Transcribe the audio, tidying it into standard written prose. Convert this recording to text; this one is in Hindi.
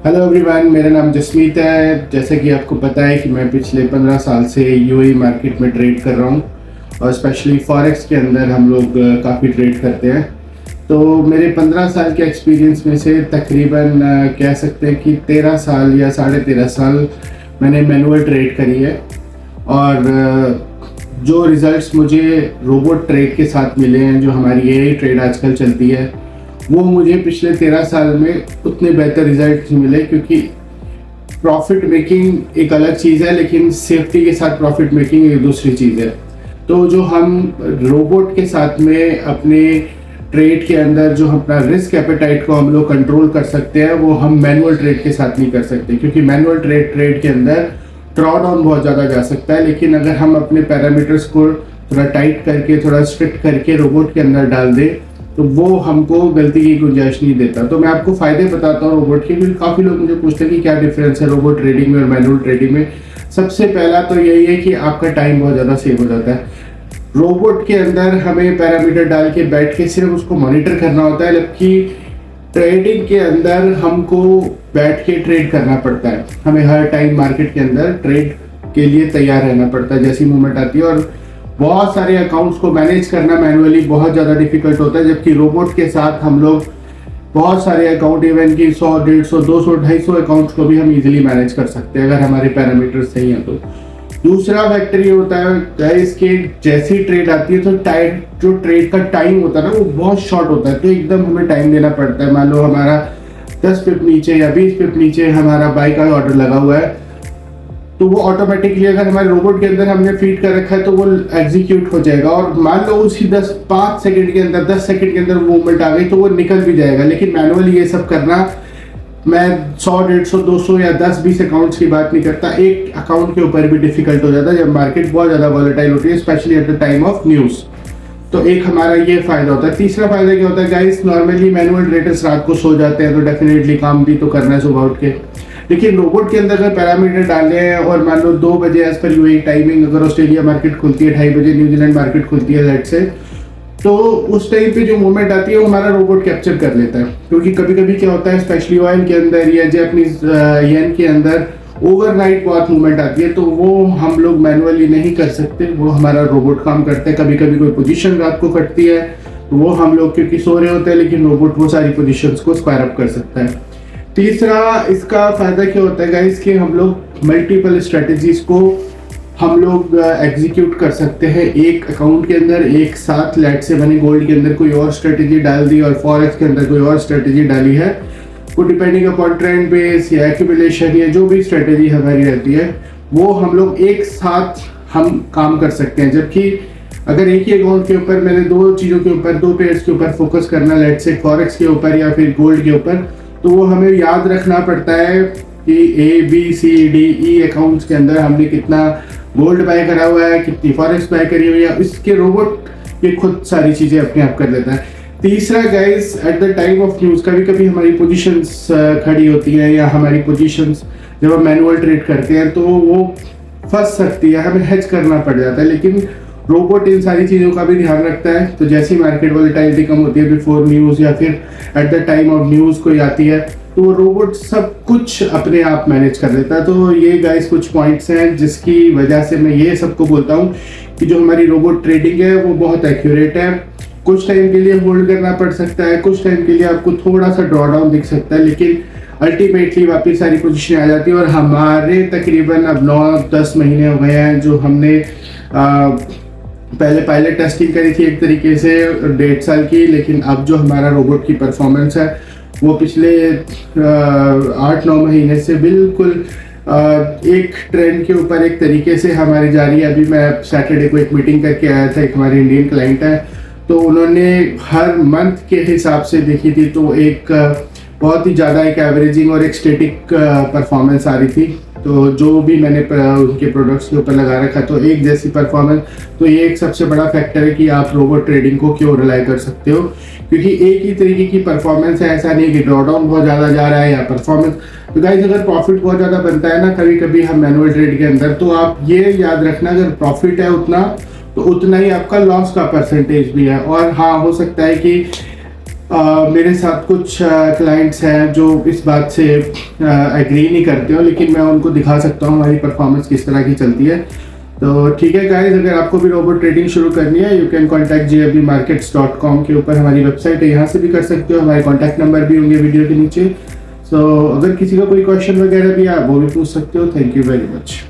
हेलो एवरीवन, मेरा नाम जसमीत है। जैसे कि आपको पता है कि मैं पिछले 15 साल से यूएई मार्केट में ट्रेड कर रहा हूँ और स्पेशली फॉरेक्स के अंदर हम लोग काफ़ी ट्रेड करते हैं। तो मेरे 15 साल के एक्सपीरियंस में से तकरीबन कह सकते हैं कि 13 साल या 13.5 साल मैंने मैनुअल ट्रेड करी है। और जो रिज़ल्ट्स मुझे रोबोट ट्रेड के साथ मिले हैं, जो हमारी एआई ट्रेड आजकल चलती है, वो मुझे पिछले 13 साल में उतने बेहतर रिजल्ट नहीं मिले। क्योंकि प्रॉफिट मेकिंग एक अलग चीज़ है, लेकिन सेफ्टी के साथ प्रॉफिट मेकिंग एक दूसरी चीज़ है। तो जो हम रोबोट के साथ में अपने ट्रेड के अंदर जो अपना रिस्क एपेटाइट को हम लोग कंट्रोल कर सकते हैं, वो हम मैनुअल ट्रेड के साथ नहीं कर सकते। क्योंकि मैनुअल ट्रेड के अंदर ड्रॉ डाउन बहुत ज़्यादा जा सकता है, लेकिन अगर हम अपने पैरामीटर्स को थोड़ा टाइट करके, थोड़ा स्ट्रिक्ट करके रोबोट के अंदर डाल दें, तो वो हमको गलती की गुंजाइश नहीं देता। तो मैं आपको फ़ायदे बताता हूँ रोबोट के, क्योंकि काफ़ी लोग मुझे पूछते हैं कि क्या डिफरेंस है रोबोट ट्रेडिंग में और मैनुअल ट्रेडिंग में। सबसे पहला तो यही है कि आपका टाइम बहुत ज़्यादा सेव हो जाता है। रोबोट के अंदर हमें पैरामीटर डाल के बैठ के सिर्फ उसको मॉनिटर करना होता है, जबकि ट्रेडिंग के अंदर हमको बैठ के ट्रेड करना पड़ता है। हमें हर टाइम मार्केट के अंदर ट्रेड के लिए तैयार रहना पड़ता है जैसी मूवमेंट आती है। और बहुत सारे अकाउंट्स को मैनेज करना मैनुअली बहुत ज़्यादा डिफिकल्ट होता है, जबकि रोबोट के साथ हम लोग बहुत सारे अकाउंट, इवन की 100, 150, 200, 250 अकाउंट्स को भी हम इजीली मैनेज कर सकते हैं अगर हमारे पैरामीटर सही हैं तो। दूसरा फैक्टर ये होता है गाइस कि जैसी ट्रेड आती है तो जो ट्रेड का टाइम होता है ना, वो बहुत शॉर्ट होता है। तो एकदम हमें टाइम देना पड़ता है। मान लो हमारा 10 पिप नीचे या 20 पिप नीचे हमारा बाई का ऑर्डर लगा हुआ है, तो वो ऑटोमेटिकली अगर हमारे रोबोट के अंदर हमने फीड कर रखा है तो वो एग्जीक्यूट हो जाएगा। और मान लो उसी 5 सेकंड के अंदर, 10 सेकंड के अंदर मूवमेंट आ गई तो वो निकल भी जाएगा। लेकिन मैनुअली ये सब करना, मैं 100, 150, 200 या 10-20 अकाउंट्स की बात नहीं करता, एक अकाउंट के ऊपर भी डिफिकल्ट हो जाता है जब मार्केट बहुत ज़्यादा वॉलेटाइल होती है, specially at the time of news. तो एक हमारा ये फायदा होता है। तीसरा फायदा क्या होता है गाइस, नॉर्मली मैनुअल ट्रेडर्स रात को सो जाते हैं, तो डेफिनेटली काम भी तो करना है सुबह उठ के। लेकिन रोबोट के अंदर अगर पैरामीटर डाले हैं और मान लो 2 बजे एज पर यूएई टाइमिंग, अगर ऑस्ट्रेलिया मार्केट खुलती है 2:30 बजे, न्यूजीलैंड मार्केट खुलती है लेट से, तो उस टाइम पे जो मूवमेंट आती है वो हमारा रोबोट कैप्चर कर लेता है। क्योंकि कभी कभी क्या होता है, स्पेशली ऑयल के अंदर या जैपनीज येन के अंदर ओवरनाइट बहुत मूवमेंट आती है, तो वो हम लोग मैनुअली नहीं कर सकते, वो हमारा रोबोट काम करता है। कभी कभी कोई पोजीशन रात को कटती है तो वो हम लोग क्योंकि सो रहे होते हैं, लेकिन रोबोट वो सारी पोजीशंस को स्क्वायर अप कर सकता है। तीसरा इसका फायदा क्या होता है गाइस कि हम लोग मल्टीपल स्ट्रेटजीज को हम लोग एग्जीक्यूट कर सकते हैं एक अकाउंट के अंदर एक साथ। लेट से मैंने गोल्ड के अंदर कोई और स्ट्रेटजी डाल दी और फॉरेक्स के अंदर कोई और स्ट्रेटजी डाली है, वो डिपेंडिंग अपॉन ट्रेंड बेस या एक्यूमुलेशन या जो भी स्ट्रेटजी हमारी रहती है, वो हम लोग एक साथ हम काम कर सकते हैं। जबकि अगर एक ही अकाउंट के ऊपर मैंने 2 चीज़ों के ऊपर, 2 पेयर्स के ऊपर फोकस करना, लेट से फॉरेक्स के ऊपर या फिर गोल्ड के ऊपर, तो वो हमें याद रखना पड़ता है कि ABCDE अकाउंट्स के अंदर हमने कितना गोल्ड बाय करा हुआ है, कितनी फॉरेक्स बाय करी हुई है। इसके रोबोट ये खुद सारी चीज़ें अपने आप कर लेता है। तीसरा guys, at the time of news कभी कभी हमारी पोजीशंस खड़ी होती है, या हमारी पोजीशंस जब हम मैनुअल ट्रेड करते हैं तो वो फंस सकती है, हमें हेज करना पड़ जाता है। लेकिन रोबोट इन सारी चीज़ों का भी ध्यान रखता है। तो जैसी मार्केट वॉलेटिलिटी कम होती है बिफोर न्यूज़ या फिर at the time of news कोई आती है, तो वो रोबोट सब कुछ अपने आप मैनेज कर लेता है। तो ये गाइस कुछ पॉइंट्स हैं जिसकी वजह से मैं ये सबको बोलता हूँ कि जो हमारी रोबोट ट्रेडिंग है वो बहुत एक्यूरेट है। कुछ टाइम के लिए होल्ड करना पड़ सकता है, कुछ टाइम के लिए आपको थोड़ा सा ड्रॉ डाउन दिख सकता है, लेकिन अल्टीमेटली वापस सारी पोजीशन आ जाती है। और हमारे तकरीबन अब 9-10 महीने हो गए हैं जो हमने पहले पायलट टेस्टिंग करी थी एक तरीके से 1.5 साल की, लेकिन अब जो हमारा रोबोट की परफॉर्मेंस है वो पिछले 8-9 महीने से बिल्कुल एक ट्रेंड के ऊपर एक तरीके से हमारी जा रही है। अभी मैं सैटरडे को एक मीटिंग करके आया था, एक हमारे इंडियन क्लाइंट है, तो उन्होंने हर मंथ के हिसाब से देखी थी, तो एक बहुत ही ज़्यादा एक एवरेजिंग और एक स्टेटिक परफॉर्मेंस आ रही थी। तो जो भी मैंने उनके प्रोडक्ट्स के ऊपर लगा रखा, तो एक जैसी परफॉर्मेंस। तो ये एक सबसे बड़ा फैक्टर है कि आप रोबोट ट्रेडिंग को क्यों रिलाई कर सकते हो, क्योंकि एक ही तरीके की परफॉर्मेंस है। ऐसा नहीं है कि ड्रॉ डाउन बहुत ज़्यादा जा रहा है या परफॉर्मेंस। तो गाइस, अगर प्रॉफिट बहुत ज़्यादा बनता है ना कभी कभी हम मैनुअल ट्रेड के अंदर, तो आप ये याद रखना, अगर प्रॉफिट है उतना, तो उतना ही आपका लॉस का परसेंटेज भी है। और हाँ, हो सकता है कि मेरे साथ कुछ क्लाइंट्स हैं जो इस बात से एग्री नहीं करते हो, लेकिन मैं उनको दिखा सकता हूँ हमारी परफॉर्मेंस किस तरह की चलती है। तो ठीक है गाइस, अगर आपको भी रोबोट ट्रेडिंग शुरू करनी है, यू कैन कॉन्टैक्ट jfbmarkets.com के ऊपर हमारी वेबसाइट है, यहाँ से भी कर सकते हो। हमारे कॉन्टैक्ट नंबर भी होंगे वीडियो के नीचे। सो अगर किसी का कोई क्वेश्चन वगैरह भी है, आप वो भी पूछ सकते हो। Thank you very much.